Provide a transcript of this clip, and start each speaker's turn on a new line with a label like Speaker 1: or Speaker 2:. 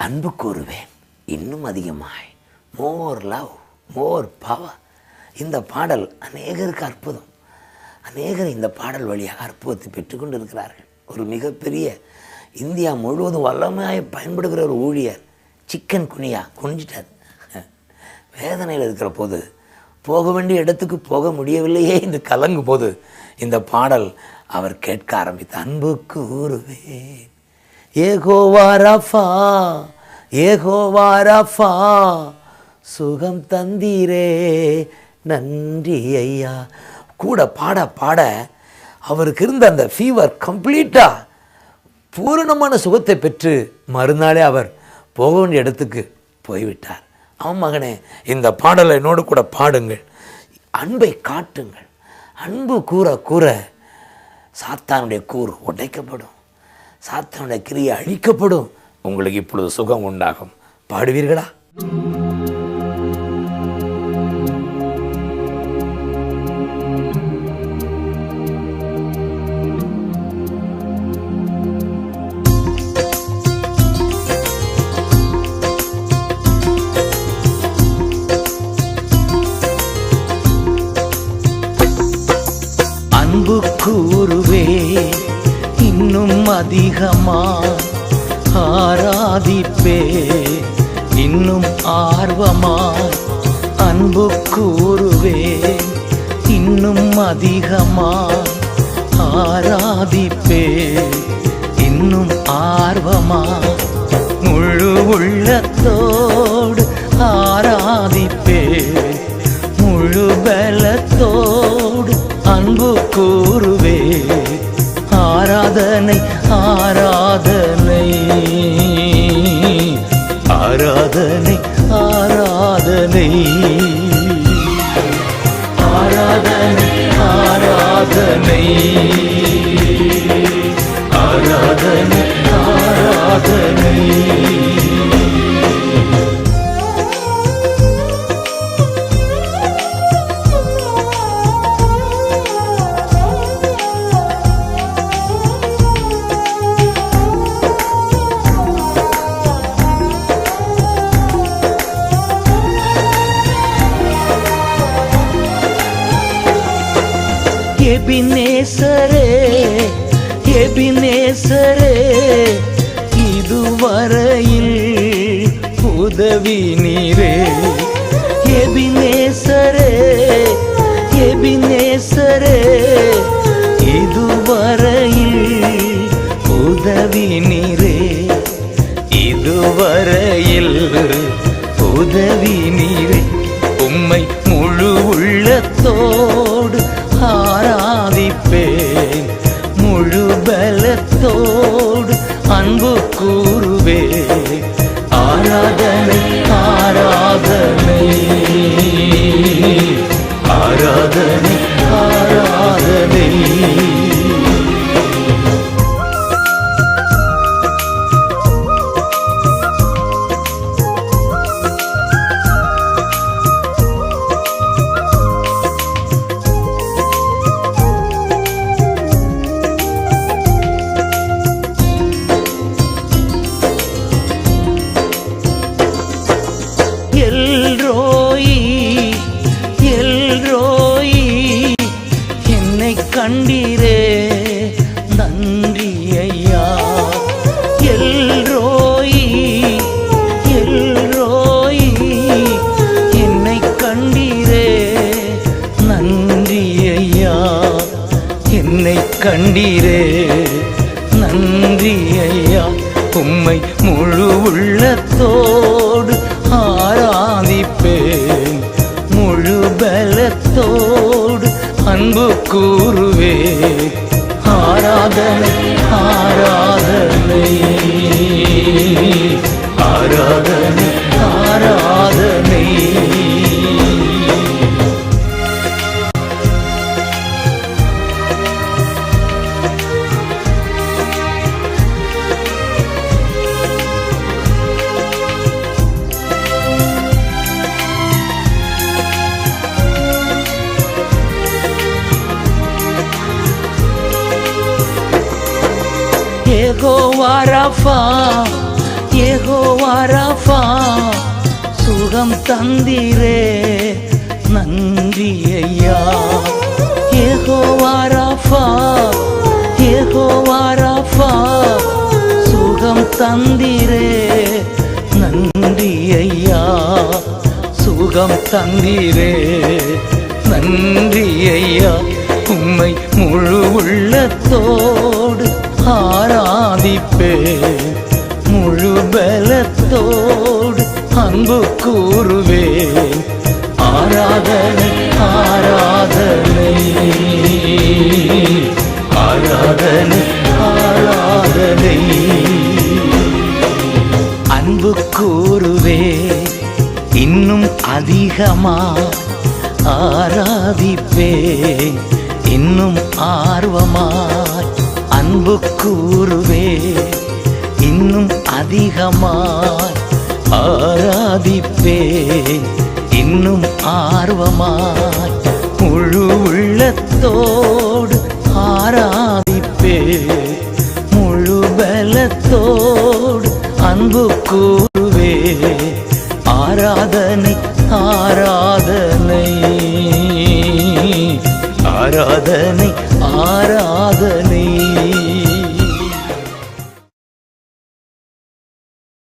Speaker 1: அன்பு கூறுவேன் இன்னும் அதிகமாய், மோர் லவ் மோர் பவர். இந்த பாடல் அநேகருக்கு அற்புதம். அநேகர் இந்த பாடல் வழியாக அற்புதத்தை பெற்றுக்கொண்டு இருக்கிறார்கள். ஒரு மிகப்பெரிய இந்தியா முழுவதும் வல்லமையாக பயன்படுகிற ஒரு ஊழியர் சிக்கன் குனியா குனிஞ்சிட்டார். வேதனையில் இருக்கிற போது, போக வேண்டிய இடத்துக்கு போக முடியவில்லையே என்று கலங்கும் போது இந்த பாடல் அவர் கேட்க ஆரம்பித்த அன்பு கூறுவேன் யெகோவா ரஃபா யெகோவா ரஃபா, சுகம் தந்தீரே நன்றி ஐயா. கூட பாட பாட அவருக்கு இருந்த அந்த ஃபீவர் கம்ப்ளீட்டாக பூரணமான சுகத்தை பெற்று மறுநாளே அவர் போக வேண்டிய இடத்துக்கு போய்விட்டார். மகனே, இந்த பாடலை என்னோடு கூட பாடுங்கள். அன்பை காட்டுங்கள். அன்பு கூற கூற சாத்தானுடைய கூர் உடைக்கப்படும், சாத்தானுடைய கிரியை அழிக்கப்படும். உங்களுக்கு இப்பொழுது சுகம் உண்டாகும். பாடுவீர்களா?
Speaker 2: அன்பு கூறுவே இன்னும் அதிகமா, ஆராதிப்பே இன்னும் ஆர்வமா. அன்பு கூறுவே இன்னும் அதிகமா, ஆராதிப்பே இன்னும் ஆர்வமா. முழு உள்ளத்தோடு ஆராதிப்பே, முழு பலத்தோடு அன்பு கூறுவே. ஆராதனை ஆராதனை ஆராதனை ஆராதனை ஆராதனை ஆராதனை ஆராதனை ஆராதனை. எபினேசரே எபினேசரே, இதுவரையில் உதவி நீரே. எபினேசரே எபினேசரே, இதுவரையில் உதவி நீரே. இதுவரையில் உதவி நீரே. உம்மை முழு உள்ளத்தோடு ஆராதிப்பேன், முழு பலத்தோடு அன்பு கூறுவே. ஆராதனை ஆராதனை ஆராதனை ஆராதனை. கண்டீரே நன்றி ஐயா. எல்ரோயி எல்ரோயி, என்னை கண்டீரே நன்றி ஐயா. என்னை கண்டீரே நன்றி ஐயா. உம்மை முழு உள்ளத்தோடு ஆராதிப்பேன், முழு பலத்தோடு அன்பு கூறுவே. ஆராதனை ஆராதனை ஆராதனை ஆராதனை. யெகோவா ரஃபா யெகோவா ராஃபா சுகம் தந்தீரே நன்றி ஐயா. யெகோவா ராஃபா யெகோவா ராஃபா சுகம் தந்தீரே நன்றி ஐயா. சுகம் தந்தீரே நன்றி ஐயா. உம்மை முழு உள்ளத்தோடு ஆராதிப்பேன், முழு பலத்தோடு அன்பு கூறுவேன். ஆராதனை ஆராதனை ஆராதனை ஆராதனை. அன்பு கூறுவேன் இன்னும் அதிகமா, ஆராதிப்பேன் இன்னும் ஆர்வமாய். அன்பு கூறுவேன் இன்னும் அதிகமாய், ஆராதிப்பேன் இன்னும் ஆர்வமாய். முழு உள்ளத்தோடு ஆராதிப்பேன், முழு பலத்தோடு அன்பு கூறுவேன். ஆராதனை ஆராதனை ஆராதனை ஆராதனை.